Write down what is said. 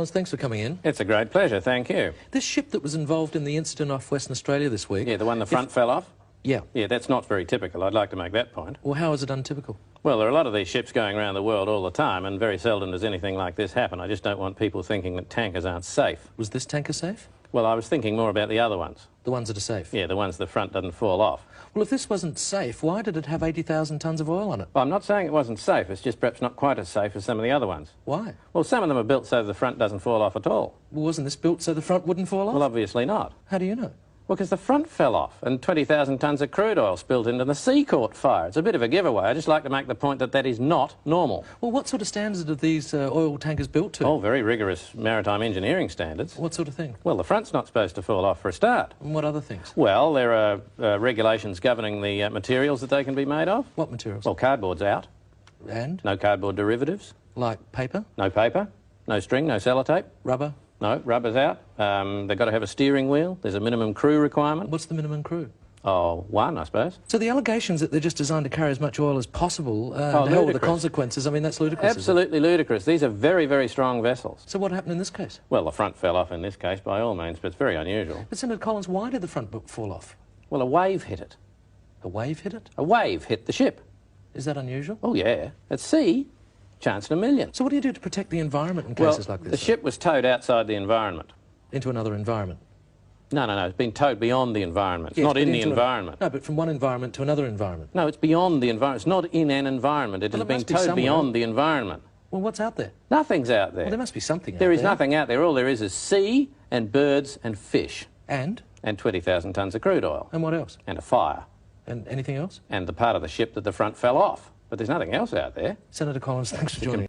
Collins, thanks for coming in. It's a great pleasure, thank you. This ship that was involved in the incident off Western Australia this week... Yeah, the one the front fell off? Yeah. Yeah, that's not very typical. I'd like to make that point. Well, how is it untypical? Well, there are a lot of these ships going around the world all the time, and very seldom does anything like this happen. I just don't want people thinking that tankers aren't safe. Was this tanker safe? Well, I was thinking more about the other ones. The ones that are safe? Yeah, the ones the front doesn't fall off. Well, if this wasn't safe, why did it have 80,000 tonnes of oil on it? Well, I'm not saying it wasn't safe. It's just perhaps not quite as safe as some of the other ones. Why? Well, some of them are built so the front doesn't fall off at all. Well, wasn't this built so the front wouldn't fall off? Well, obviously not. How do you know? Well, because the front fell off and 20,000 tonnes of crude oil spilled into the sea caught fire. It's a bit of a giveaway. I just like to make the point that that is not normal. Well, what sort of standards are these oil tankers built to? Oh, very rigorous maritime engineering standards. What sort of thing? Well, the front's not supposed to fall off for a start. And what other things? Well, there are regulations governing the materials that they can be made of. What materials? Well, cardboard's out. And? No cardboard derivatives. Like paper? No paper. No string, no sellotape. Rubber? No, rubber's out. They've got to have a steering wheel. There's a minimum crew requirement. What's the minimum crew? Oh, one, I suppose. So the allegations that they're just designed to carry as much oil as possible, the hell with the consequences, I mean, that's ludicrous. Absolutely ludicrous. These are very, very strong vessels. So what happened in this case? Well, the front fell off in this case, by all means, but it's very unusual. But Senator Collins, why did the front book fall off? Well, a wave hit it. A wave hit it? A wave hit the ship. Is that unusual? Oh, yeah. At sea, chance in a million. So what do you do to protect the environment in cases like this? The ship was towed outside the environment. Into another environment? No, it's been towed beyond the environment. It's not in the environment. No, but from one environment to another environment. No, it's beyond the environment. It's not in an environment. It has been towed beyond the environment. Well, what's out there? Nothing's out there. Well, there must be something out there. There is nothing out there. All there is sea and birds and fish. And? And 20,000 tonnes of crude oil. And what else? And a fire. And anything else? And the part of the ship that the front fell off. But there's nothing else out there. Senator Collins, thanks for joining us.